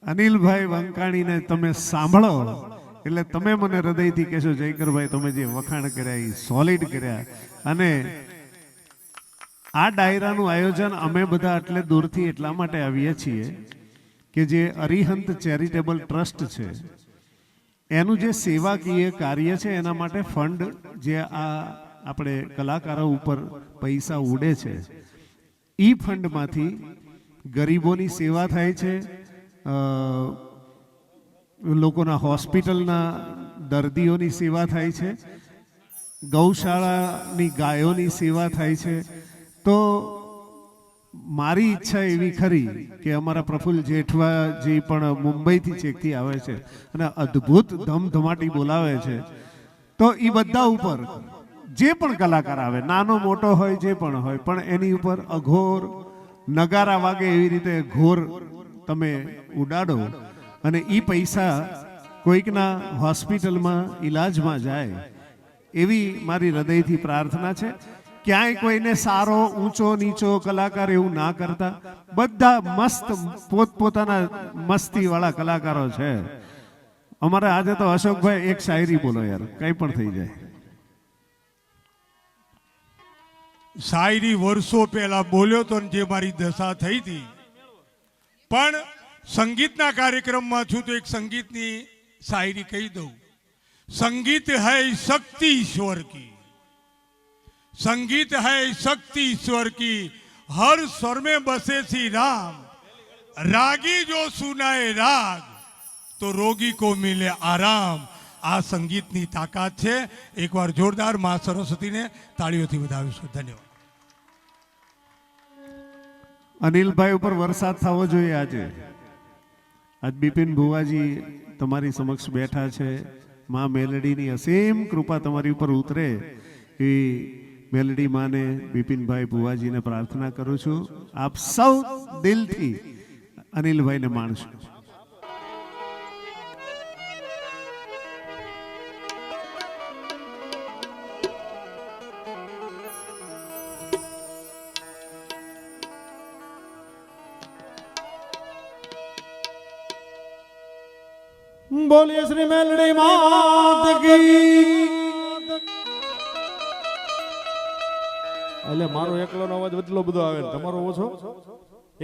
અનિલભાઈ વંકાણીને તમે સાંભળો એટલે તમે મને હૃદયથી કહેશો જયકરભાઈ તમે જે વખાણ કર્યા એ સોલિડ કર્યા. અને આ ડાયરાનું આયોજન અમે બધા એટલે દૂરથી એટલા માટે આવીએ છીએ કે જે અરિહંત ચેરિટેબલ ટ્રસ્ટ છે એનું જે સેવાકીય કાર્ય છે એના માટે ફંડ જે આ આપણે કલાકારો ઉપર પૈસા ઉડે છે એ ફંડમાંથી ગરીબોની સેવા થાય છે, લોકોના હોસ્પિટલના દર્દીઓની સેવા થાય છે, ગૌશાળાની ગાયોની સેવા થાય છે. તો મારી ઈચ્છા એવી ખરી કે અમારા પ્રફુલ્લ જેઠવાજી પણ મુંબઈથી ચેકથી આવે છે અને અદ્ભુત ધમધમાટી બોલાવે છે. તો એ બધા ઉપર જે પણ કલાકાર આવે નાનો મોટો હોય જે પણ હોય પણ એની ઉપર અઘોર નગારા વાગે એવી રીતે ઘોર તમે ઉડાડો અને એ પૈસા કોઈકના હોસ્પિટલમાં ઈલાજમાં જાય એવી મારી હૃદયથી પ્રાર્થના છે. ક્યાંય કોઈને સારો ઊંચો નીચો કલાકાર એવું ના કરતા, બધા મસ્ત પોતપોતાના મસ્તીવાળા કલાકારો છે. અમારે આજે તો અશોકભાઈ એક શાયરી બોલો યાર, કંઈ પણ થઈ જાય. શાયરી વર્ષો પહેલા બોલ્યો તો જે મારી દશા થઈ હતી, પણ સંગીતના કાર્યક્રમમાં છું તો એક સંગીતની શાયરી કહી દઉં. संगीत है शक्ति ईश्वर की, संगीत है शक्ति ईश्वर की, हर स्वर में बसे श्री राम, रागी जो सुनाए राग तो रोगी को मिले आराम. આ સંગીતની તાકાત છે. એકવાર જોરદાર મા સરસ્વતીને તાળીઓથી વધાવીશું. ધન્યવાદ. અનિલભાઈ ઉપર વરસાદ થવો જોઈએ. આજ બિપિન ભુવાજી તમારી સમક્ષ બેઠા છે. માં મેલડીની અસીમ કૃપા તમારી ઉપર ઉતરે એ મેલડી માને બિપિનભાઈ ભુવાજીને પ્રાર્થના કરું છું. આપ સૌ દિલથી અનિલભાઈને માણશો. બોલીએ શ્રી મેલડી માત કી. એટલે મારો એકલોનો અવાજ એટલો બધો આવે તમારો ઓછો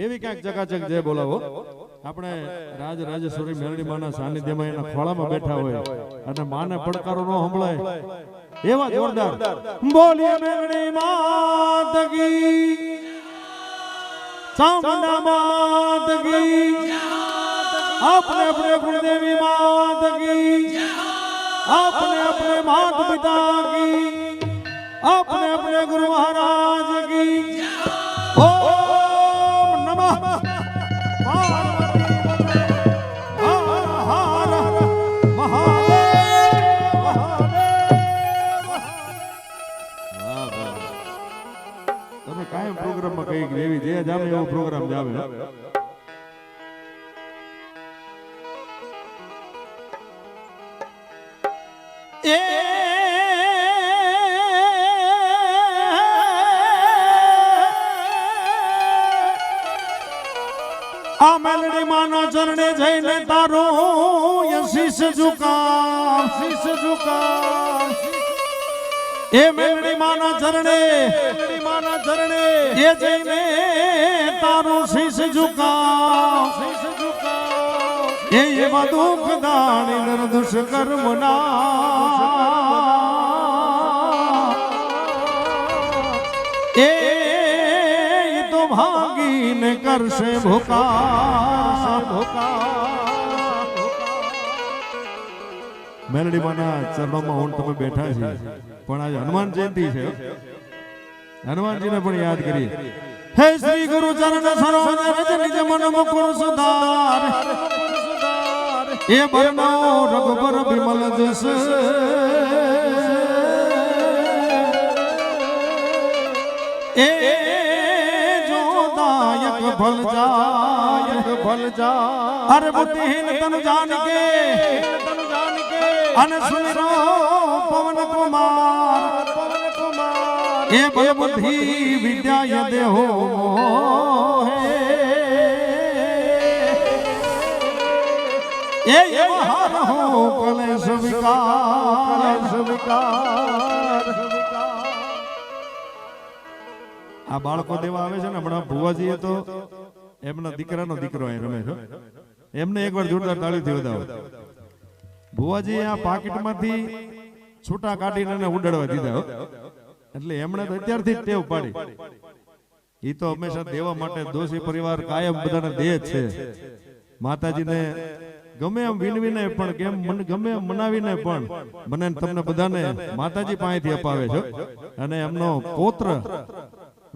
એવી ક્યાંક ચકાચક જે બોલાવો. આપણે રાજ રાજેશ્વરી મેલડી માના સાનિધ્યમાં એના ખોળામાં બેઠા હોય અને માને પડકારો ન સંભળાય એવા જોરદાર બોલીએ મેલડી માત કી, ચામુંડા માત કી, अपने अपने कुलदेवी मात की, अपने अपने माता पिता की, अपने अपने गुरु महाराज की. ओम नमः તમે કાયમ પ્રોગ્રામમાં કઈ દેવી જે જામે એવો પ્રોગ્રામ જામે. આ મેલડી માના ચરણે જઈને તારો શીશ ઝુકા, શીશ ઝુકા. એ મેલડી માના ચરણે, મેલડી માના ચરણે એ જઈને તારો શીશ ઝુકા, શીશ ઝુકા. એ એવા દુઃખ દાણી નિર્દોષ કર્મના એ તો ભાગીને કરશે ભૂકા, ભૂકા. મેલડી માના ચરણોમાં હું તમે બેઠા છે, પણ આજે હનુમાન જયંતિ છે. હનુમાનજીને પણ યાદ કરીએ. હે શ્રી ગુરુ ચરણ સરોજ રજ નિજ મન મુકુર સુધાર, એ બરનો રઘુબર વિમલ જસ, એ જોદાયક ભલ જાયક ભલ જા. અરે બુદ્ધિહીન તન જાન કે, તન જાન કે અન સુમિરો પવન કુમાર, પવન કુમાર. એ બલ બુદ્ધિ વિદ્યા દેહો હે. એ હાર હો કલેશ વિકાર આ બાળકો દેવા આવે છે ને હમણાં ભુવાજીએ તો એમના દીકરાનો દીકરો અહીં રમે છે એમને એકવાર જોરદાર તાળીથી વધાવો ભુવાજી આ પાકીટમાંથી છૂટા કાઢીને એને ઉડાડવા દીધા હો. એટલે એમણે તો અત્યારથી જ ટેવ પાડી. ઈ તો હંમેશા દેવા માટે દોષી પરિવાર કાયમ બધાને દે જ છે. માતાજીને ગમે એમ વિનવીને પણ કેમ ગમે એમ મનાવીને પણ મને તમને બધાને માતાજી પાસેથી અપાવે છે. અને એમનો પૌત્ર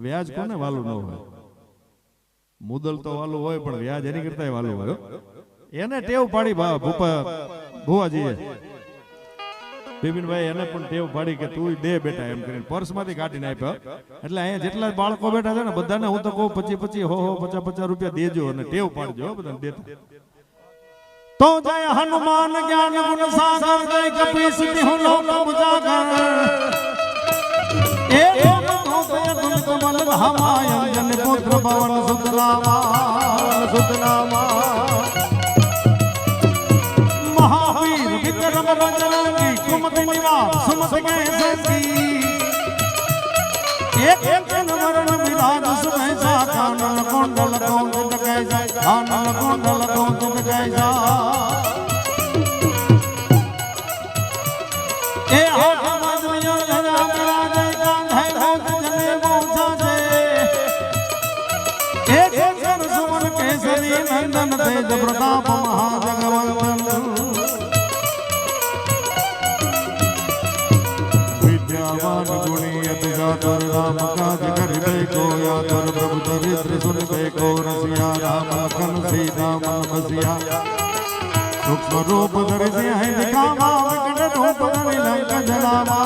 વ્યાજ કોને વાલું ન હોય? મુદલ તો વાલું હોય પણ વ્યાજ એની કરતા વાલું હોય. એને ટેવ પાડી ભુવાજીએ બિપિનભાઈ એને પણ ટેવ પાડી કે તું દે બેટા એમ કરીને પર્સમાંથી કાઢીને આપ્યા. એટલે અહીંયા જેટલા બાળકો બેઠા છે ને બધાને હું તો કહું 25 હો 50 રૂપિયા દેજો અને ટેવ પાડજો બધાને દેતા. તો જય હનુમાન જ્ઞાન ગુણ સાગર જય કપીશ દેહુ લોક ઉજાગર એ ઓમ ભોગય ગુણ કમલ ભામાય જન પુત્ર પવન સુતનામા મહાવીર વિક્રમ બજરંગી કુમતિ નિવાસ સુમતિ કે સંગી એક નમરણ વિરાજ સુભેસા કાનન કુંડલ કૌંડ કૈસા કાનન કુંડલ કૌંડ કૈસા એ હાથ મજલિયો જરા કરા જય કાંધે ભોગ જને મોજા છે એક સર સુમન કેસરી નંદન તેજ પ્રતાપ મહાજગવંદન विद्यावान गुणी अति चातुर राम काज करिते को यातुर प्रभु चरित्र सुनते को रसिया राम लखन सीता मन बसिया सूक्ष्म रूप धरि सिंह दिखावा विकट रूप धरि लंक जलावा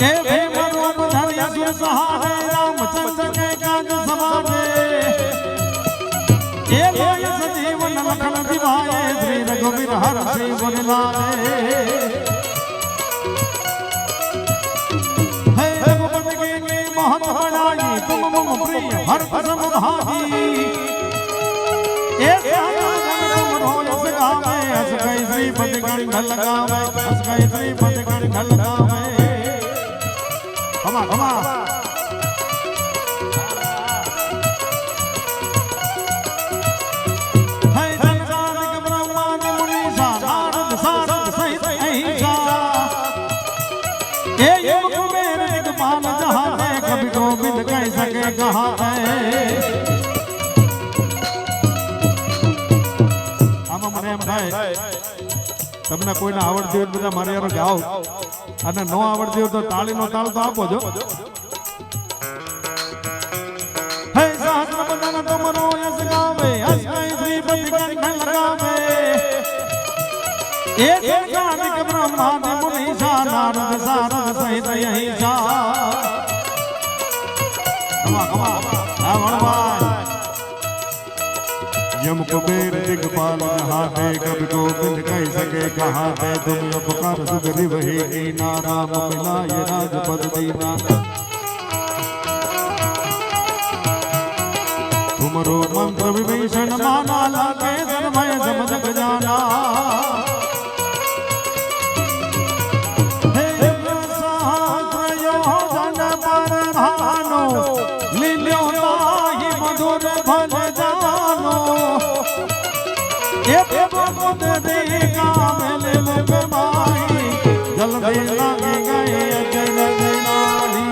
के भीम रूप धरि असुर सहारे रामचंद्र के काज सवारे ये लोय सजीवन लखन दिवाए श्री रघुवीर हर श्री गुण लाए हे रघुपति की महत बड़ाई तुम मम प्रिय भरत सम भाई एक तुम रोय से गावे हस गई श्रीपति गण लगावे हस गई श्रीपति गण लगावे कमा कभी गोविंद कह सके कहाँ है આમાં મને એમ થાય તમને કોઈને આવડતી હોય બધા મારી યાર ગાઓ અને ન આવડતી હોય તો તાળીનો તાળ તો આપો છો હે સહસ્ર બદન તમરો યસ ગાવે અસ્મૈ શ્રીપતિ કંઠ લગાવે એક એકાદિક બ્રહ્માદિ મુનિ નારદ સારદ સહિત અહીં જા यम कुबेर दिगपाल नहाते कभी गोविंद कह सके कहाँ है तुम उपकार सुगरी वही दीना राम मिलाए राजपद दीना तुमरो मंत्र विभीषण माना लागे धर्मय सम जग जाना जल्दी लागे गए अजय नारी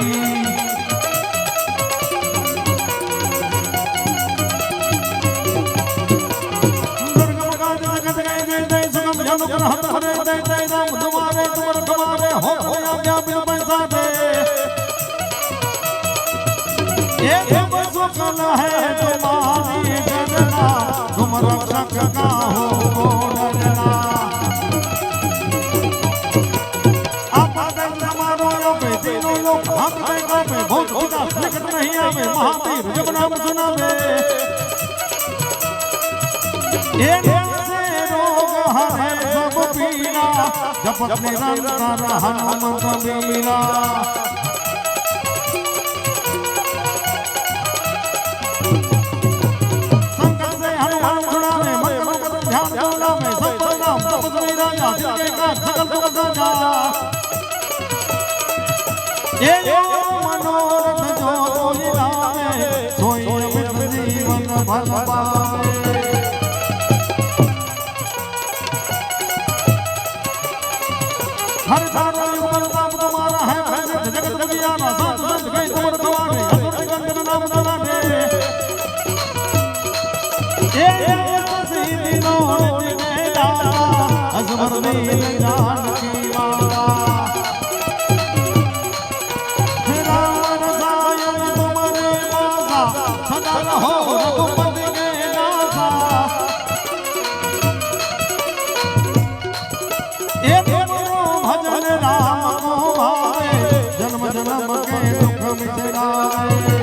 दुर्गम काज जगत गए जय सुगम जन कर हत हरे जय राम तुम्हारे तुमर कमारे हो आज्ञा बिन पैसा दे ये बसो कल है तुम्हारी गणना तुम रक्षक का हो डरना महावीर जब नाम सुनावे से रोग हरे सब पीरा जपत निरंतर हनुमत मीरा એ મનોરથ જો કોઈ લાવે સોઈ અમિત જીવન ફલ પાવે हर धारा ऊपर बाप तुम्हारा है जगत जगियाना संत संत गई तुमर गवाने असुर गंधन नाम दवाने ए सीधी नोट में डाला असमर नील जान की माला रावण सायन तुम्हारे मासा सदा रहो रघुपति के नासा भजन राम को भावे जन्म जन्म के दुख मिटावे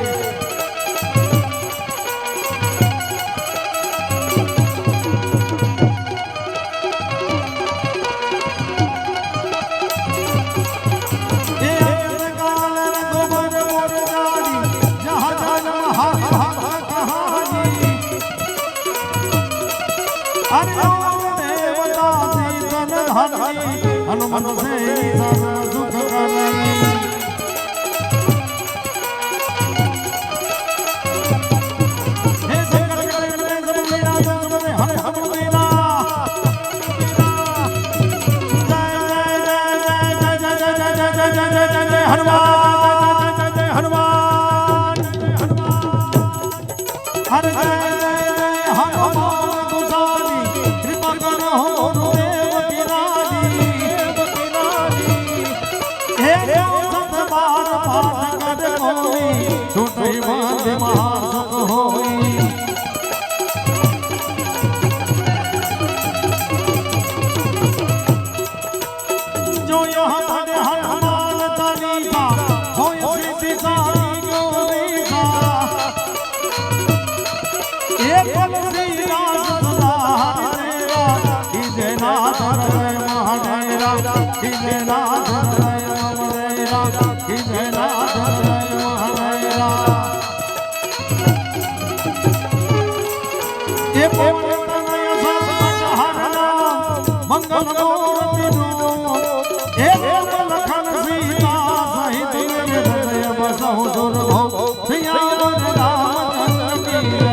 काल रघुबर मोर गाड़ी जहाँ जन्म हरि भक्त कहानी अरे देवता सीतन धरणी हनुमत से सर्व सुख करनी हे शंकर करे सब मीरा जो सुने हरे हम मीरा जय जय जय जय जय जय जय जय जय जय हनुमान जय हनुमान हरे जय जय जय हनुमान गुसानी कृपा करो गुरुदेव की रानी संत बार पाठ कर कोई छूटे बांध महासुख होई जो यहाँ बने हनुमान चालीसा होय सिद्धि सारी गौरीसा एक श्री राम सदा हरेरा कीजे नाथ हृदय महाडेरा कीजे नाथ हृदय महाडेरा कीजे नाथ हृदय महाडेरा ये पवन तनय संत हरना मंगल मूर्ति रूप एक लखन सीता सहित हृदय बसहु दुर्भव सिया रामचंद्र की जय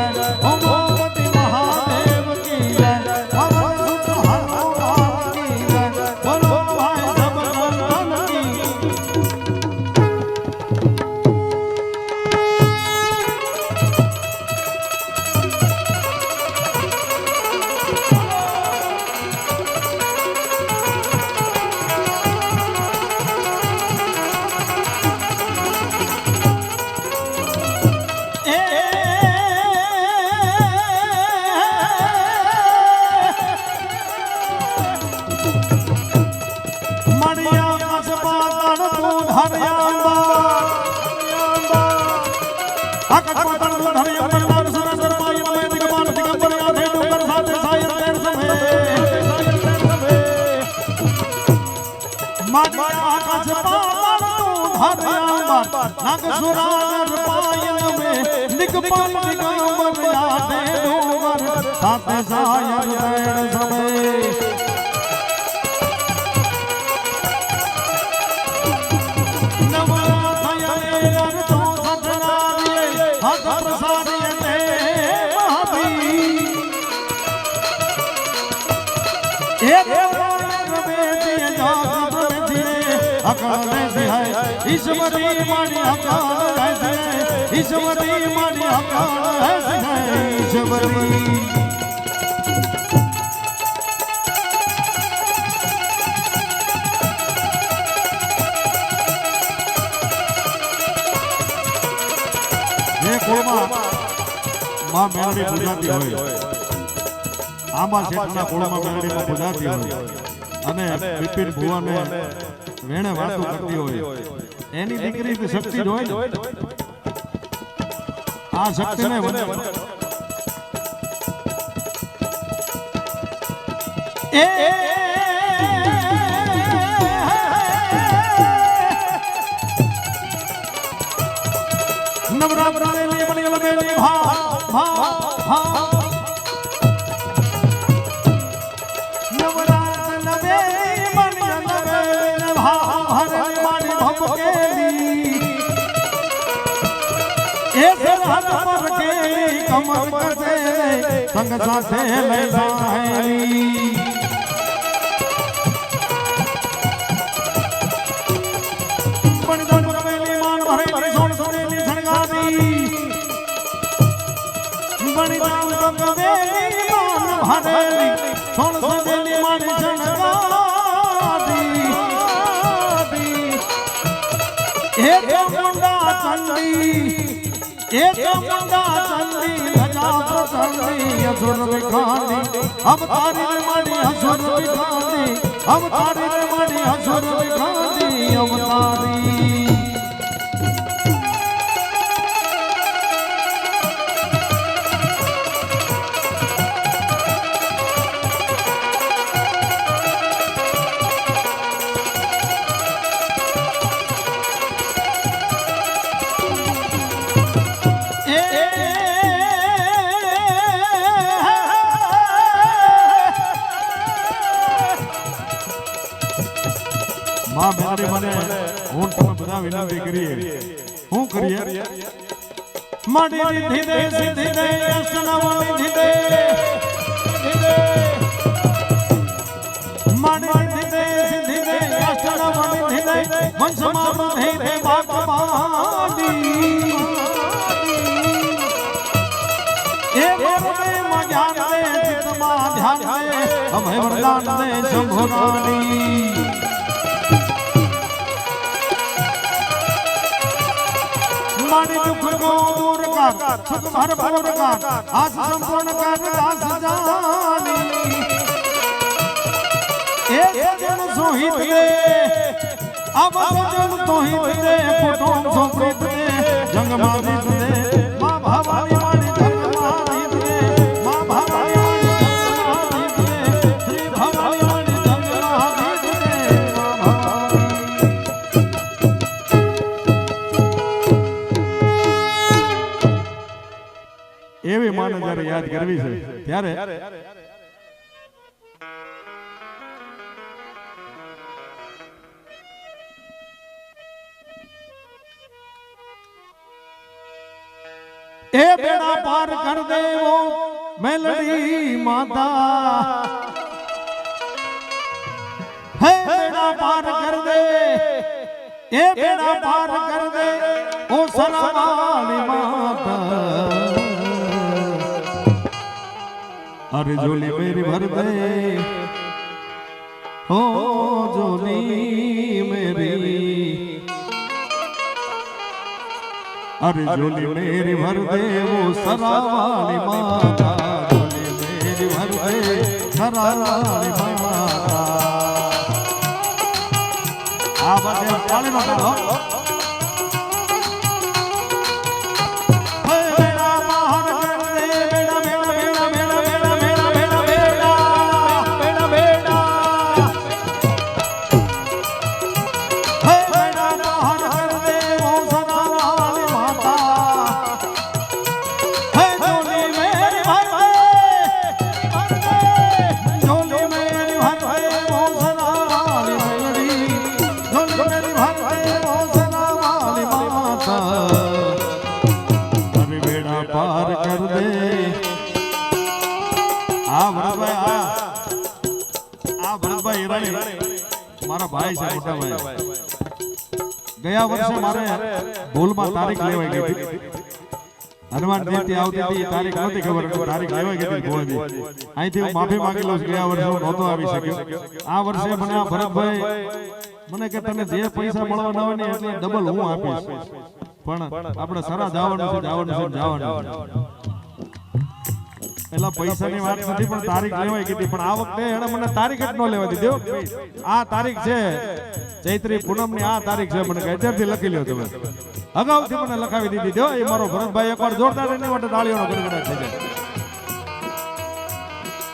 उमापति महादेव की जय पवन सुत हनुमान की जय बोलो भाई सब संतन की मणिया कसबा तू धरियांबा अकट पतन तू धरियांबा नाम सुना सरपाई में दिगमान दिगंबर आधे डूंगर साथे सायर पैर सभे मणिया कसबा तू धरियांबा नाग सुरार पायन में दिगमान दिगंबर आधे डूंगर साथे सायर पैर सभे ईश्वरी मानी अकाल ऐसे ईश्वरी मानी अकाल ऐसे ईश्वरी ये कोमा मां मेलडी बुझाती હોય આમાં શેઠના કોળમાં મેલડીમાં बुझाती હોય અને વિપિન ભુવાને વેણે વાતો કરતી હોય એની દીકરી તો શક્તિ જ હોય ને આ શક્તિને એ नवरात्र में बनी लबेली भा भा भा नवरात्र लबेली बनी लबेली भा हरे मानी भपकेली કમર કસે સંગ સાથે લઈ સાહેલી પણ દન કવેલી માન ભરેલી સોન સોનેલી સણગારી બણી દામ કવેલી માન ભરેલી સોન સોનેલી માન સણગારી એ ચામુંડા ચંડી એ ચામુંડા ચંડી ધજા પ્રચંડી અસુર વિખાની અબ તારી રે માડી અસુર વિખાની અબ તારી રે માડી અસુર વિખાની અબ તારી માં મેરે મને હું તમે બધા વિનંતી કરીએ હું કરીએ માડી રીધી દે સિદ્ધિ દે અષ્ટનવમી ધીદે માડી રીધી દે સિદ્ધિ દે અષ્ટનવમી ધીદે વંશમાં વૃદ્ધિ દે બાકમાડી એ મોરબે માં જ્ઞાન દે ચિત્તમાં ધ્યાન દે અમે વરદાન દે શંભુરાની મારી દુઃખ કો દૂર કર સુખ ભરપૂર કર આસ સંપૂર્ણ કર દાસ જાની એ જન સોહિત દે અબ જન સોહિત દે કુટુંબ સોપ્રીત દે જંગ માદિત દે માં ભવાની વાણી જંગ માદિત દે માં ભવાની વાણી જંગ માદિત દે શ્રી ભવાની વાણી જંગ માદિત દે માં ભવાની એવી માને જ્યારે યાદ કરવી છે ત્યારે એ બેડા પાર કર દેવો મેલડી માતા હે બેડા પાર કર દે એ બેડા પાર કર દે ઓ સરાવાળી માતા अरे झोली मेरी भर दे हो झोली मेरी अरे झोली मेरी भर दे वो सरावाली माता झोली मेरी भर दे सरावाली माता आ बात ताली में करो મારા ભાઈ છે મોટા ભાઈ ગયા વર્ષે મારે ભૂલમાં તારીખ લેવાઈ ગઈ હતી હનુમાન જયંતિ આવતી હતી તારીખ નહોતી ખબર તારીખ લેવાઈ ગઈ હતી ગોવાજી અહીંથી હું માફી માંગી લઉં ગયા વર્ષે હું નહોતો આવી શક્યો આ વર્ષે મને આ ભરતભાઈ મને કે તને જે પૈસા મળવાના હોય ને એટલે ડબલ હું આપીશ પણ આપણે સરા જવાનું છે પેલા પૈસાની વાત નથી પણ તારીખ લેવાઈ ગઈ પણ આ વખતે એને મને તારીખ જ ન લેવા દીધો આ તારીખ છે ચૈત્રી પૂનમ ની આ તારીખ છે મને અત્યારથી લખી લ્યો તમે અગાઉથી મને લખાવી દીધી દો એ મારો ભરતભાઈ એકવાર જોરદાર એની માટે તાળીઓનો ગડગડાટ થઈ જાય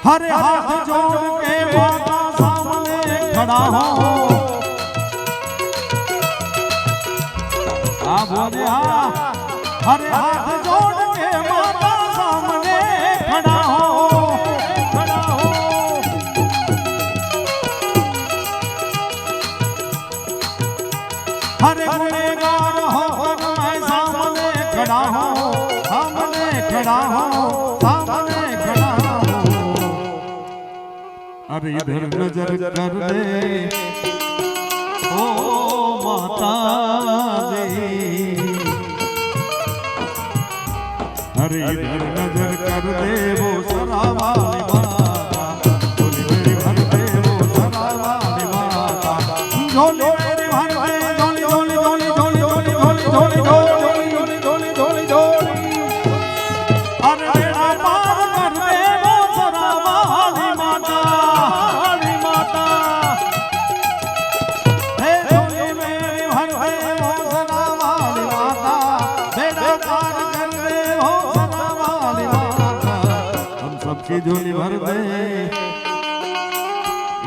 હરે હાથ જોડ કે માતા સામને ખડા હો આ બોલે હા हरे हाथ जोड़ के माता सामने खड़ा हो हरे गुनेगार हो मैं सामने खड़ा हो अरे इधर नजर कर दे ओ माता जी, अरे इधर नजर कर दे वो सरावाली माता, झोली मेरी भर दे वो सरावाली माता, झोली मेरी भर दे, झोली झोली झोली झोली झोली झोली झोली झोली झोली झोली झोली, अरे बेड़ा पार कर दे वो सरावाली माता, वाली माता, हे झोली मेरी भर दे वो सरावाली माता, बेड़ा पार कर दे वो सरावाली माता, हम सबकी झोली भर दे,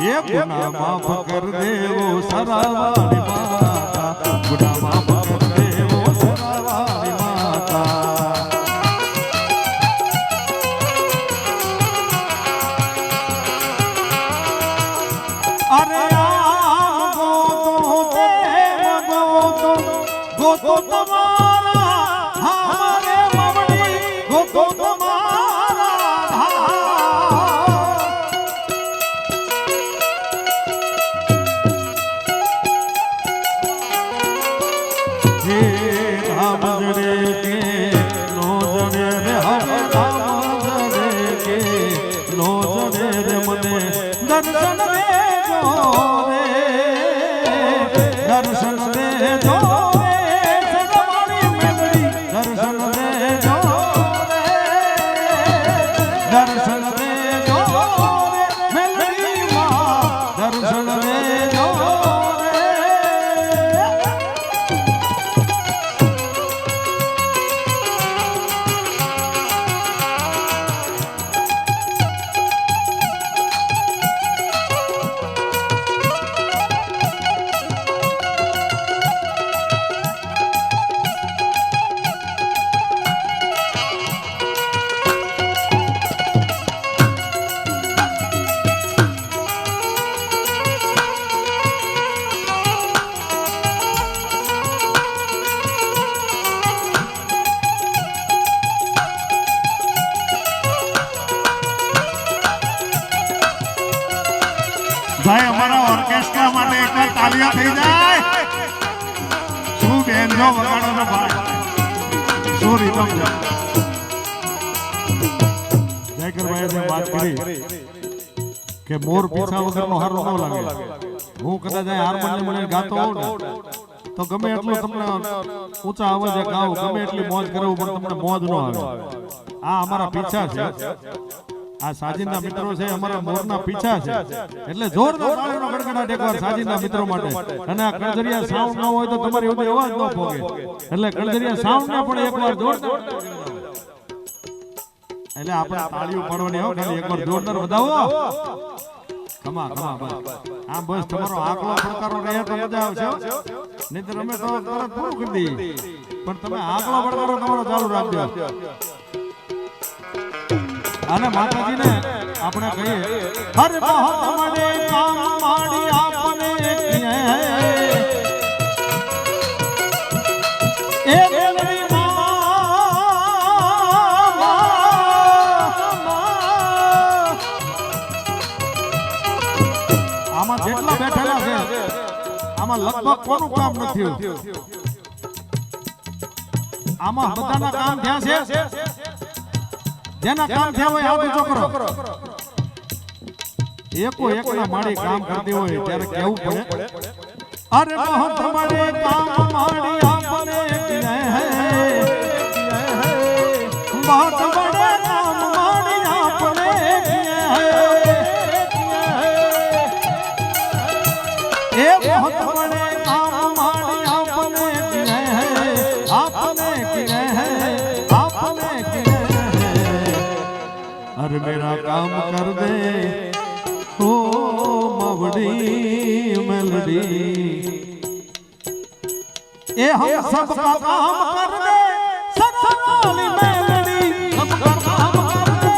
ये गुनाह माफ कर दे वो सरावाली माता, गुनाह माफ कर दे वो सरावाली माता। अरे आम गो तो तुम्हारा हमारे मवड़ी गो तो तुम्हारा धाम। हे राम जड़े के नो जड़े रे हरे राम जड़े के नो जड़े रे मने दर्शन दे जो रे, दर्शन दे जो रे सगवारी मेमड़ी, दर्शन दे जो रे, दर्शन दे जो रे मेमड़ी माँ, दर्शन दे जो रे। ભાઈ અમારા ઓર્કેસ્ટ્રા માટે એકવાર તાળીઓ થઈ જાય. શું બેનજો વગાડો છો ભાઈ, શું રીતમ છે. જયકરભાઈએ જે વાત કરી કે મોર પીછા વગરનો હારો ન લાગે, હું કદાચ હાર્મોનિયમ લઈને ગાતો હોઉં ને તો ગમે એટલું તમને ઊંચા અવાજે ગાવ, ગમે એટલી મોજ કરાવું પણ તમને મોજ ન આવે. આ અમારા પીછા છે, આ સાજીના મિત્રો છે, અમારા મોરના પીછા છે, એટલે જોરદાર તાળીનો ગડગડાટ એકવાર સાજીના મિત્રો માટે. અને આ કણજરિયા સાઉન્ડ ન હોય તો તમારી ઉદય અવાજ ન પોગે, એટલે કણજરિયા સાઉન્ડ ને પણ એકવાર જોરદાર, એટલે આપણે તાળીઓ પાડવાની હો, ખાલી એકવાર જોરદાર વધાવો. કમા કમા બસ આમ બસ તમારો આકલો પડકારો રહે તો મજા આવશે, નહીતર અમે તો તરત પૂરું કરી દઈએ, પણ તમે આકલો પડકારો તમારો ચાલુ રાખજો. અને માતાજીને આપણે કહીએ હર મહાત્મને કામ માડી આપને એ મેલડી આમાં જેટલા બેઠેલા છે આમાં લગભગ કોનું કામ નથી, આમાં બધાના કામ થયા છે. જેના કામ થયા હોય હાથ ઊંચો કરો. એકો એકના માડી કામ કરતી હોય ત્યારે કેવું પડે, અરે બહુત બડે કામ માડી આપને કિએ હે, બહુત બડે કામ માડી આપને કિએ હે, એ બહુત બડે કામ માડી આપને કિએ હે, આપને કિએ હે, આપને કિએ. अरे मेरा काम कर दे ओ मवड़ी मेलडी, ए हम सबका काम कर दे सरावाली मेलडी, सबका काम कर दे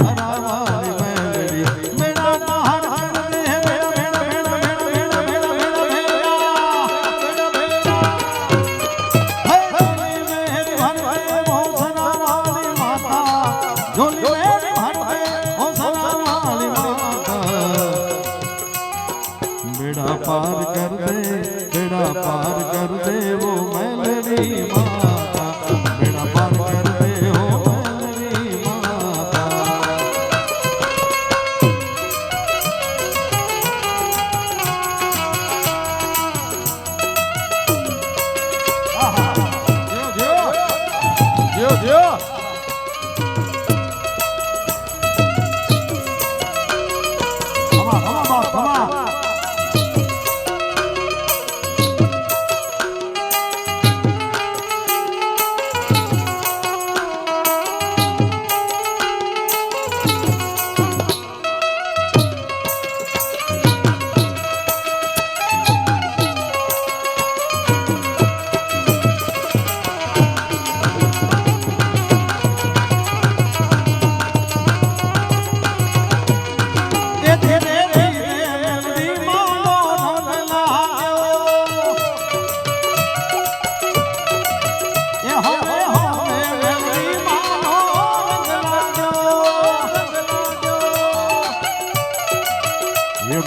सरावाली मेलडी, मेरा बाहर कर दे मेरा मेरा मेरा मेरा मेरा मेरा मेरा मेरा, हे मेरी भर दे वो सरावाली माता, झोली પાર કર દેવો મેલડી માતા બેડા પાર કર દેવો મેલડી માતા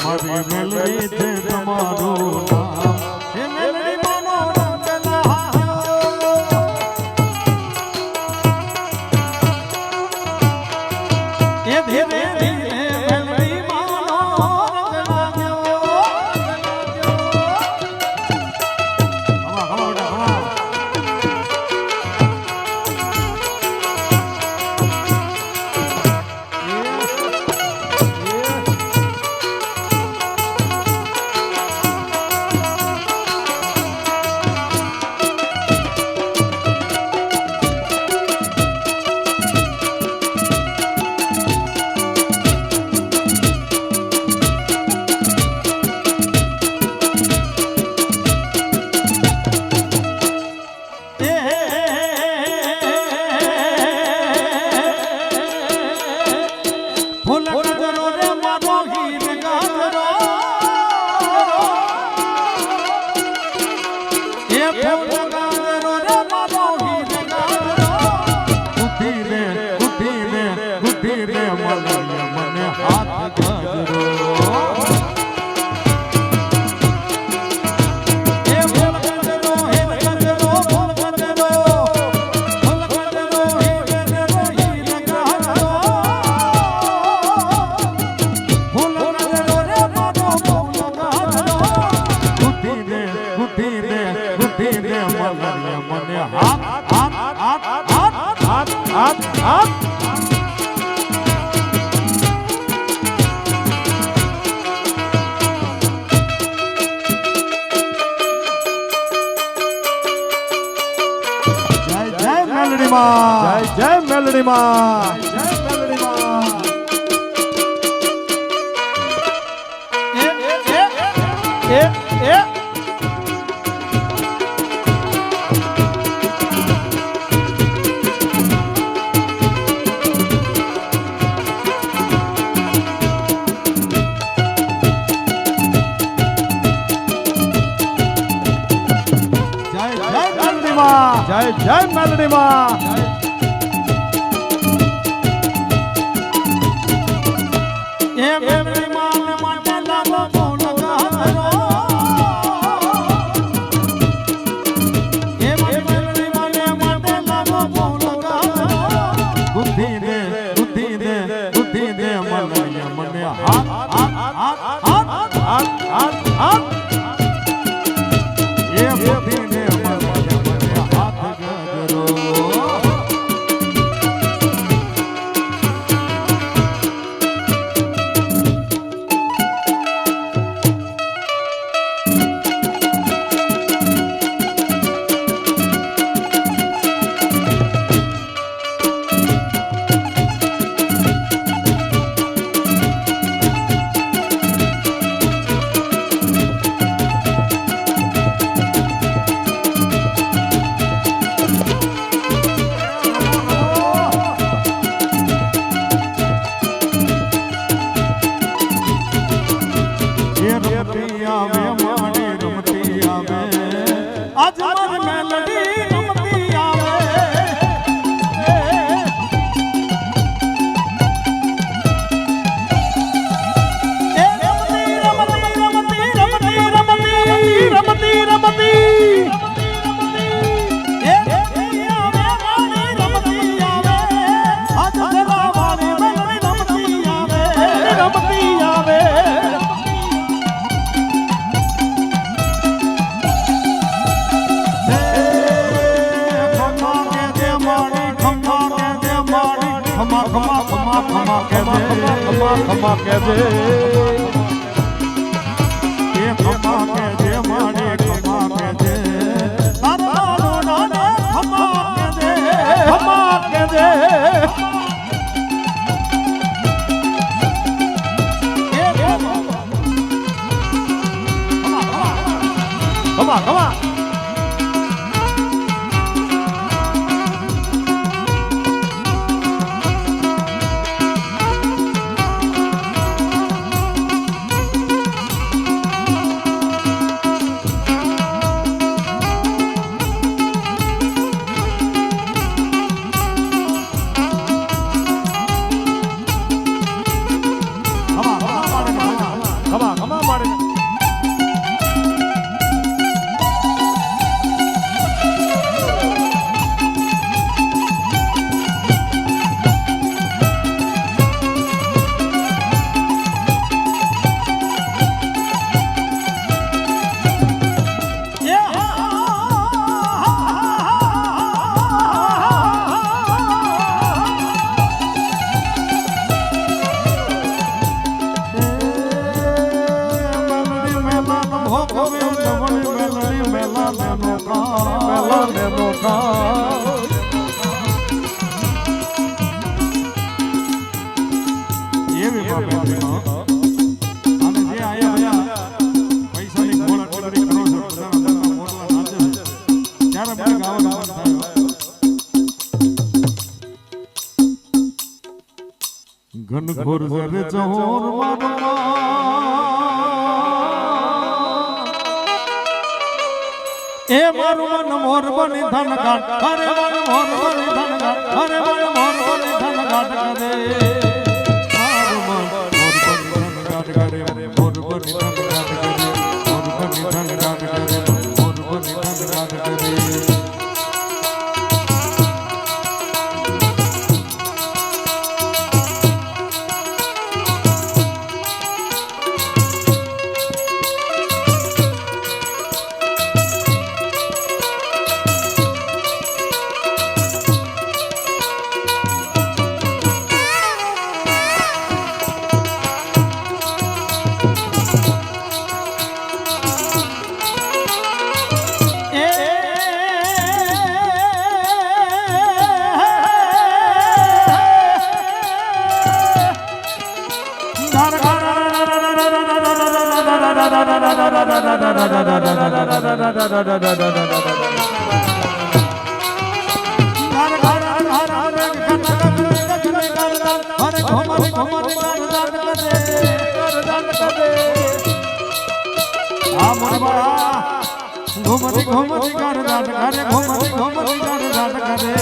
મારી મેલડી છે તમારું નામ હે મેલડી માનો રંગ લાગ્યો એ ધીરે ધીરે મેલડી માનો રંગ લાગ્યો મને હાથ ગજરો જય મેલડી માં જય મેલડી માં જય જય મેલડી માં એ મેલડી માં માટે લાવો ફૂલ ગારો એ મેલડી માટે લાવો ફૂલ ગારો બુદ્ધિ દે મને હાથ એ બુદ્ધિ દે રમતી ખમા ખમા કહેજે ખમા ખમા કહેજે એ ખમા કહેજે મારે ખમા કહેજે તારો નાને ખમા કહેજે ખમા કહેજે ખમા ખમા ઘનઘોર જરે ચહોર એ મારું મન મોર બની ધન ગાટ અરે મન મોર બની ધન ગાટ અરે મન મોર બની ધન ગાટ કરે મારું મન મોર બની ધન ગાટ કરે મોર બની ધન ગાટ કરે મોર બની ધન ગાટ કરે મોર બની ધન ગાટ કરે ઘુમતી ઘુમતી કર દાટ કરે ઘુમતી ઘુમતી કર દાટ કરે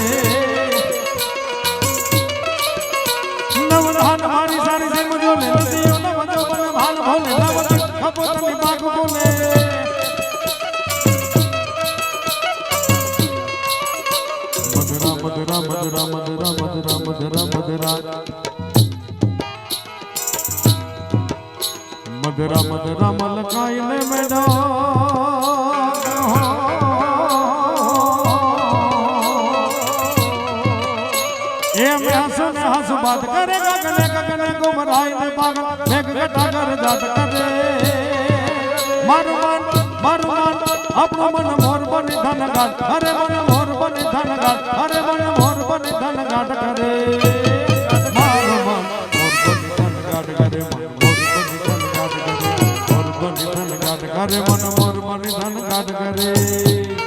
નવધાન મારી સારી છે મુજો લે નદીઓ નવ જો બન ભાન ભોલે નવતી ખપોતની પાક બોલે મધુરા મધુરા મધુરા મધુરા મધુરા મધુરા મધુરા મધુરા મધુરા મલકાઈને મેડો हंस बात करे गगने गगने गुमराई ने पागल मेघ घटा कर जात करे मरुमान अपनो मन मोर बनी धन गाट अरे मन मोर बनी धन गाट अरे मन मोर बनी धन गाट करे मरुमान मोर बनी धन गाट करे मन मोर बनी धन गाट करे मोर बनी धन गाट करे मन मोर बनी धन गाट करे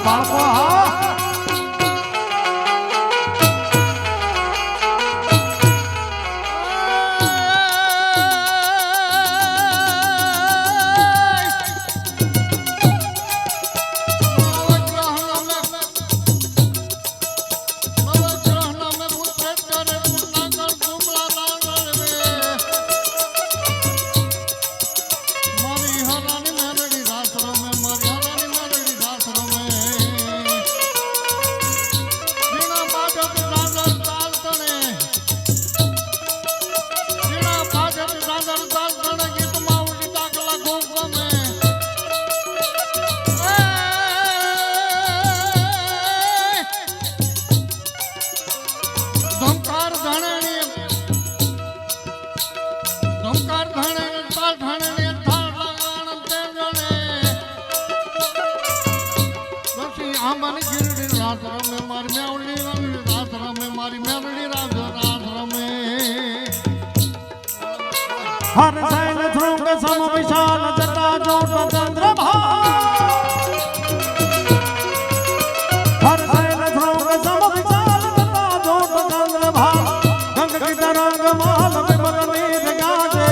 બાળકો હા રાત રમે મારી મેવડી રાત રમે મારી મેવડી રાત રમે હર સૈલ ધ્રુવ સમ વિશાલ જટા જોટ ચંદ્રભા હર સૈલ ધ્રુવ સમ વિશાલ જટા જોટ ચંદ્રભા ગંગ કી તરંગ માલ વિમલ નીર ગાજે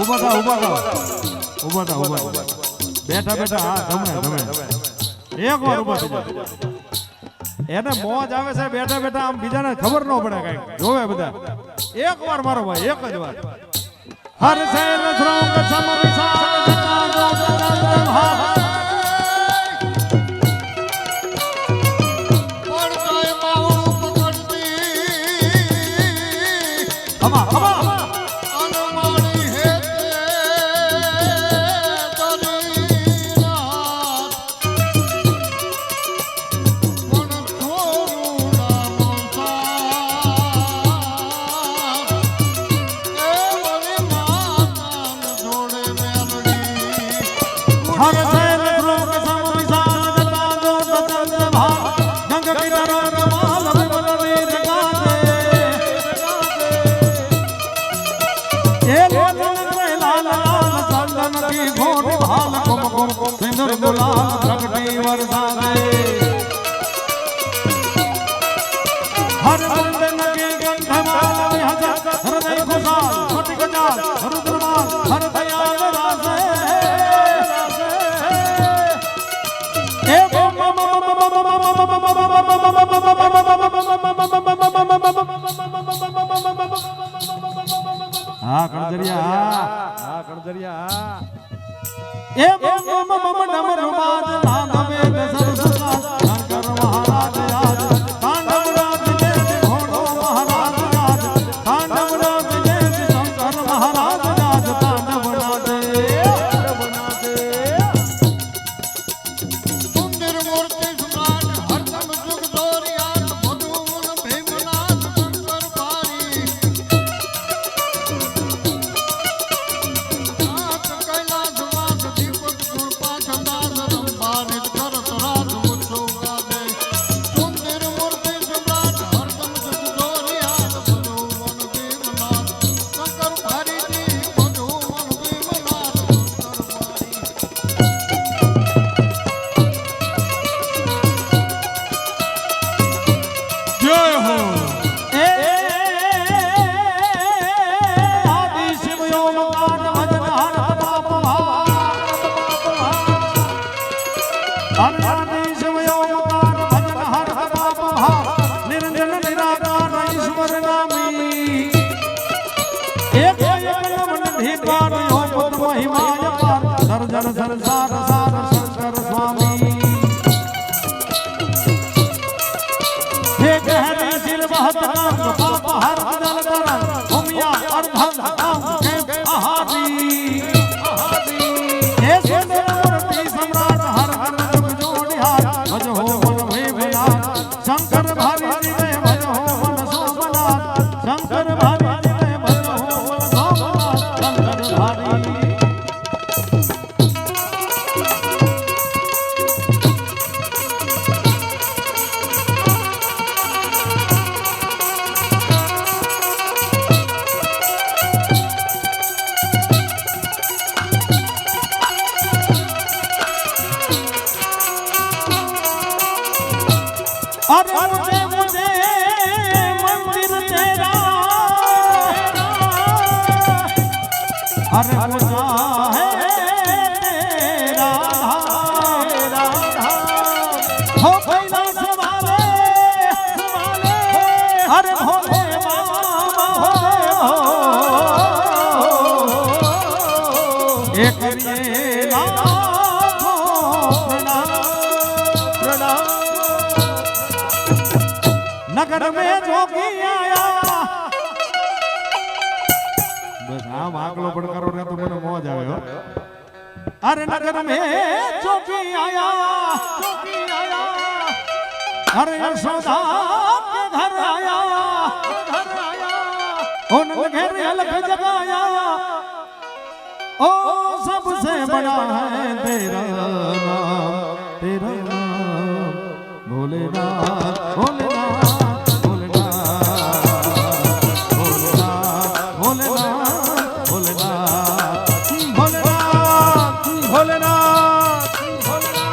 ઉભા થા બેઠા બેઠા હા તમે એક વાર ઉભા થઈ જાઓ એને મોજ આવે છે બેઠા બેઠા આમ બીજાને ખબર ન પડે કઈ જોવે બધા એક વાર મારો ભાઈ એક જ વાર હર સૈલ ધ્રુવ સમ વિશાલ જટા જોટ ચંદ્રભા પડતાય બાવળું પકડતી હમા હમા અનમાણી હેતે દરી રાત પણ થોરું નાનો સાથ એ વળી માતાને જોડે મેલડી હર સૈલ ધ્રુવ સમ વિશાલ જટા જોટ ચંદ્રભા ગંગ કી તરંગ માલ વિમલ નીર ગાજે એ લાલ લાલ ચંદન કી ઘોટ ભાલ કુમ કુમ સિંદૂર ગુલાલ પ્રગટી વરસાદે હર ચંદન કી ગંધ માલ વિહજ હૃદય ખુશાલ સ્ફટિક જાલ રુદ્રમાલ હર દયાલ રાસે એ હા કણજરિયા એ ડમરુ બાજ નાદ વેદ સરસા શંકર મહારાજ આજ તાંડવ રાજ જય ઘોડો મહારાજ આજ તાંડવ રાજ જય શંકર મહારાજ આજ તાંડવ રાજ સુંદર મૂર્તિ સમ્રાટ હરદમ સુખ દોરિયાત ભગવાન ભીમનાથ શંકર પારી નાથ કૈલાસ વાસ દીપક કૃપા ચંદાસ રંભાનિત કરત રાજ મુછો ગાદે સુંદર મૂર્તિ સમ્રાટ હરદમ સુખ દોરિયાત ભગવાન ભીમનાથ શંકર પારી ભગવાન ભીમનાથ શંકર પારી જય હો એ આદિ શિવ યોમ કાન ભજન હર પાપ આદિ શિવ યોમ કાન ભજન હર પાપ નિરંજન નિરાકાર ઈશ્વર નામી એક એકલમન ઢીકાર યો પુત્ર મહિમાય પાર સર્જન સંસાર સાર શંકર સ્વામી हे कहने सिल बहत नाम पाप हर बदल करन भूमिया अर्धन काम के आहारी हे सुंदर मूर्ति सम्राट हर हर जुग जोड़िहार भज हो मन भीमनाथ शंकर भारी हृदय भज हो मन सोमनाथ शंकर भारी हृदय भज हो मन सोमनाथ शंकर भारी अरे मुझे मुझे मंदिर तेरा अरे मुझा है तेरा राधा हो कैलाश वाले अरे भोले बाबा एक करिए लाखों प्रणाम प्रणाम नगर में जोगी आया बस आम आकलो पण करो ने तो મને મોજ આવે હો अरे नगर में जोगी आया अरे यशोदा के घर आया उन घर अलग जगाया ओ सबसे बड़ा है तेरा नाम ભોલેનાથ ભોલેનાથ ભોલેનાથ ભોલેનાથ ભોલેનાથ ભોલેનાથ ભોલેનાથ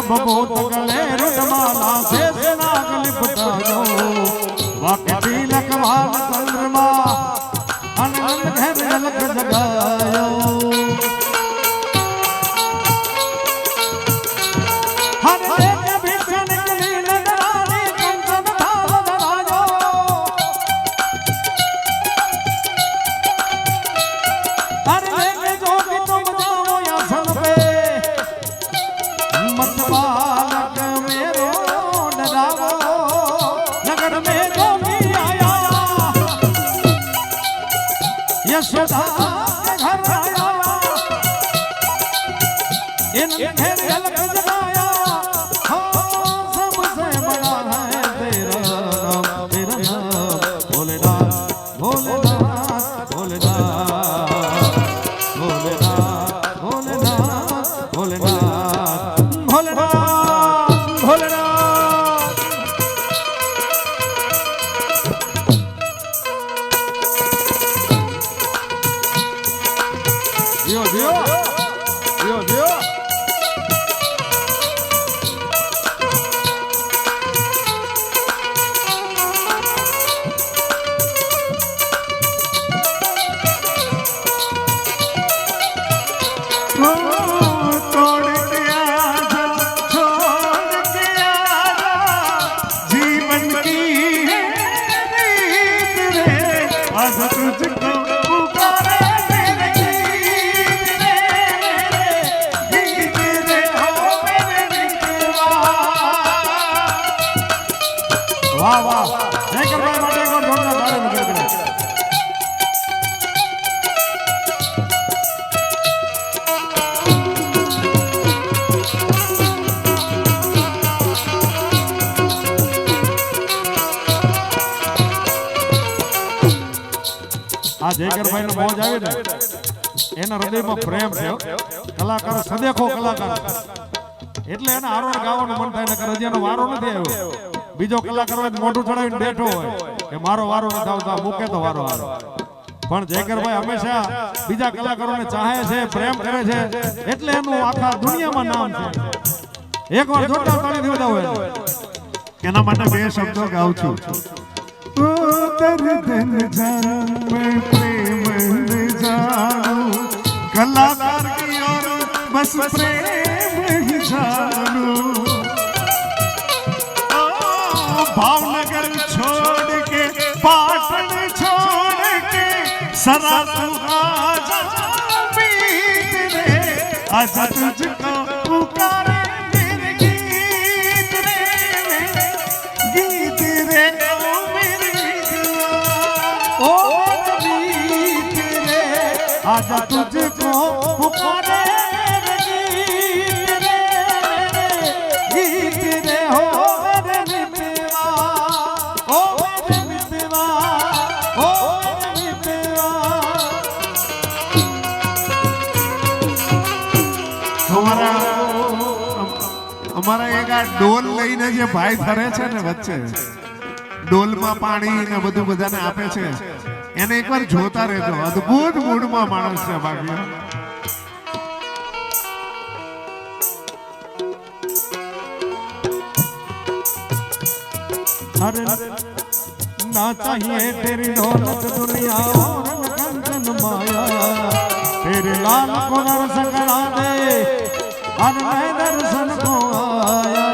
ભગોત ગલે રૂટમાલા સે નાગ લિપટાયો વાકે તિલક વાલ ચંદ્રમા અનંત ઘેર અલગ જગાયો હરે કે ભીષણ કલી લગરાની કંચન ભાવ ધરાયો હરે કે જો કે તુમ જાઓ આસન पे मत बालक मेरो डरावो नगर में जो भी आया यशोदा के घर आया इन घेर अलग जगाया हो सबसे बड़ा है तेरा नाम भोलेनाथ भोलेनाथ भोलेनाथ भोलेनाथ भोलेनाथ भोलेनाथ भोलेनाथ भोलेनाथ दियो दियो दियो दियो वाह वाह जयकर भाई માટે એક વાર જોરદાર તાળી વગાડી દે આ જયકરભાઈ નો મોજ આવી ને એના હૃદયમાં પ્રેમ છે કલાકાર સદેખો કલાકાર એટલે એને આરોણ ગાવાનું મન થાય નકર હજી એનો વારો નથી આવ્યો બીજો કલાકાર હોય મોઢું ચડાવીને બેઠો હોય કે મારો વારો નથી આવતો મૂકે તો વારો વારો પણ જયકરભાઈ હંમેશા બીજા કલાકારોને ચાહે છે પ્રેમ કરે છે એટલે એનું આખા દુનિયામાં નામ છે એકવાર જોરદાર તાળી દેવતા હોય એના માટે બે શબ્દો ગાઉં છું ओ दर्दन जान मैं प्रेम जानू कलाकार की और बस प्रेम ही जानू भावनगर छोड़ के पाटन छोड़ के सरा तू आजा बीत रे आजा तुझको पुकारे मेरे गीत रे ओ गीत रे आजा तुझको पुकारे गीत रे हो रे मितवा ओ रे मितवा ओ रे मितवा અમારા એક આ ડોલ લઈને જે ભાઈ ફરે છે ને વચ્ચે ડોલમાં પાણી ને બધું બધાને આપે છે એને એકવાર જોતા રહેજો અદ્ભુત મૂડમાં માણસ છે બાકી अरे ना चाहिए तेरी दौलत दुनिया और कंचन माया तेरे लाल को दर्शन करा दे और मैं दर्शन को आया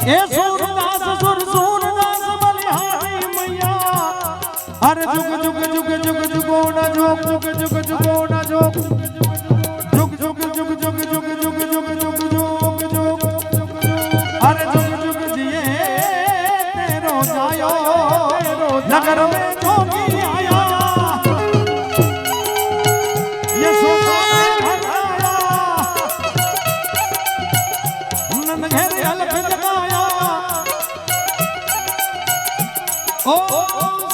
એ સુરદાસ સુરદાસ બલિહારી મૈયા અરે જુગ જુગ જુગ જુગ જુગો ના જોગ જુગ જુગ જુગો ના જોગ જુગ જુગ જુગ જુગ જુગ જુગ જુગ જુગ જુગ જુગ અરે જુગ જુગ જીએ તેરો જાયો નગર में जोगी आया ये सोचा नन घेर अलग जगाया ओ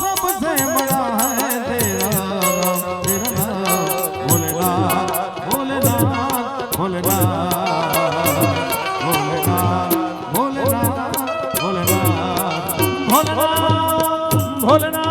सबसे बड़ा है तेरा नाम भोलेनाथ भोलेनाथ भोलेनाथ भोलेनाथ भोलेनाथ भोलेनाथ भोलेनाथ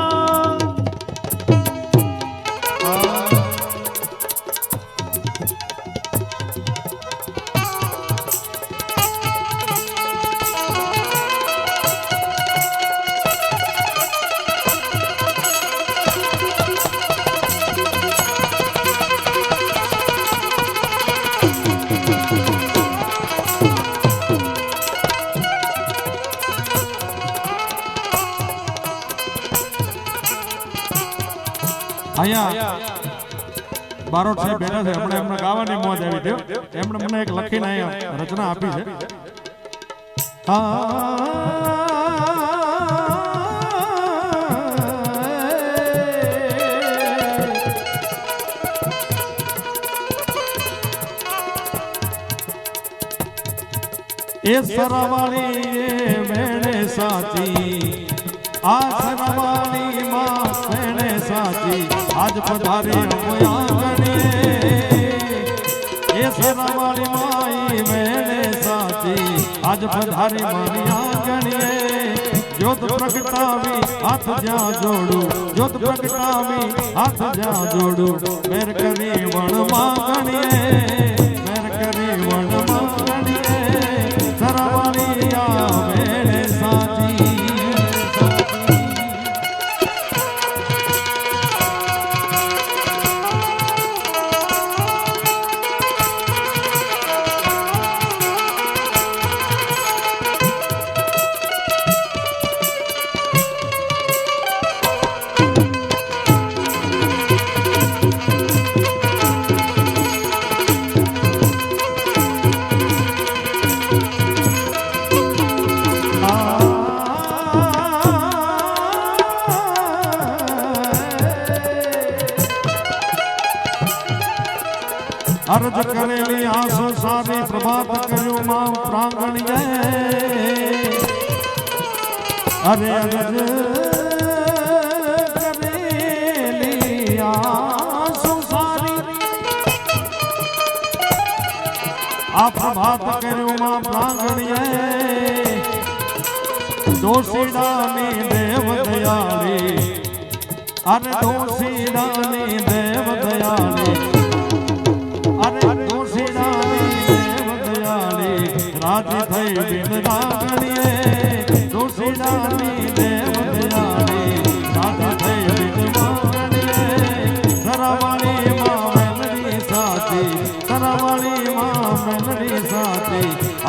અહીંયા બારોટ સાહેબ બેઠા છે આપણે એમને ગાવાની મોજ આવી છે એમણે મને એક લખીને અહીંયા રચના આપી છે એ સરવાળી એ વેણે સાચી આ સરવાળી માં વેણે સાચી આજ પધારી આંગણીએ એ સરવાળી માઈ વેણે સાચી આજ પધારી મારી આંગણીએ જ્યોત પ્રગટાવી હાથ જ્યાં જોડું જ્યોત પ્રગટાવી હાથ જ્યાં જોડું મેર કરી વણ માંગણીએ મેર કરી વણ માંગણીએ સરવાળી આ વેણે સાચી अर्ज करेली आसो सारी प्रभात करो मां प्रांगणिये अरे अर्ज करेली आसो सारी आ प्रभात करो मां प्रांगणिये दोषीडानी देव दयाली अरे दोषीडानी देव दयाली अरे दोषीडानी देव दयाली राजी थई बिन रागणिए दोषीडानी देव दयाली राजी थई बिन रागणिए सरवाणी मां मेलडी साथी सरवाणी मां मेलडी साथी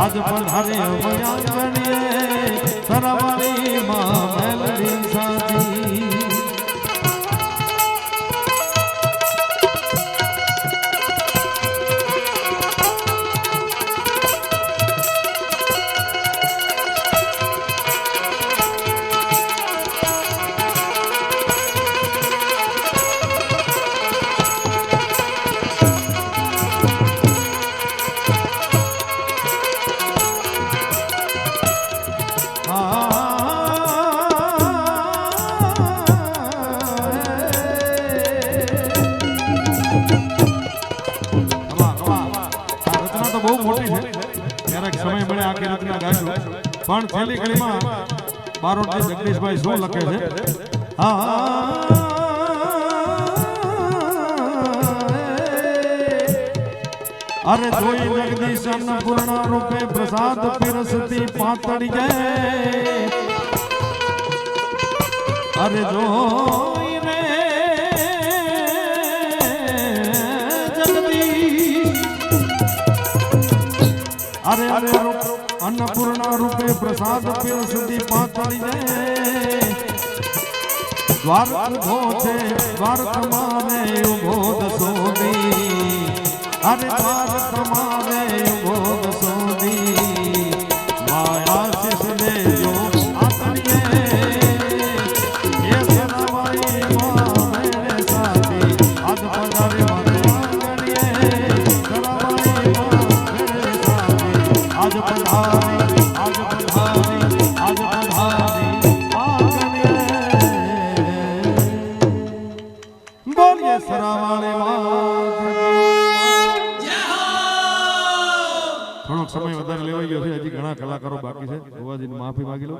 आज पधारे वयांगणिए सरवाणी मां मेलडी साथी પણ છેલ્લી ઘડીમાં બારોટજી જગદીશભાઈ શું લખે છે અરે જોઈ જગદીશ અન્નપૂર્ણા રૂપે પ્રસાદ પીરસતી પાતળી જાય અરે જોઈ રે જગદીશ અરે અરે अन्नपूर्णा કરુણા રૂપે પ્રસાદ પીરસતી પાંચણીને દ્વારક ઉભો છે દ્વારક મારે ઉભો દસોદી અરે દ્વારક મારે ઉભો દસોદી માયા શિષ દેજો આતણીએ એ સરાવાઈ માં મેરે સાથી આજ પધારે મને આંગણીએ સરાવાઈ માં મેરે સાથી આજ પધારે આજ પધારે આજ પધારે આંગણીએ બોલીએ સરાવાળી માત થોડોક સમય વધારે લેવાઈ ગયો છે, હજી ઘણા કલાકારો બાકી છે, ગોવાજીની માફી માંગી લો.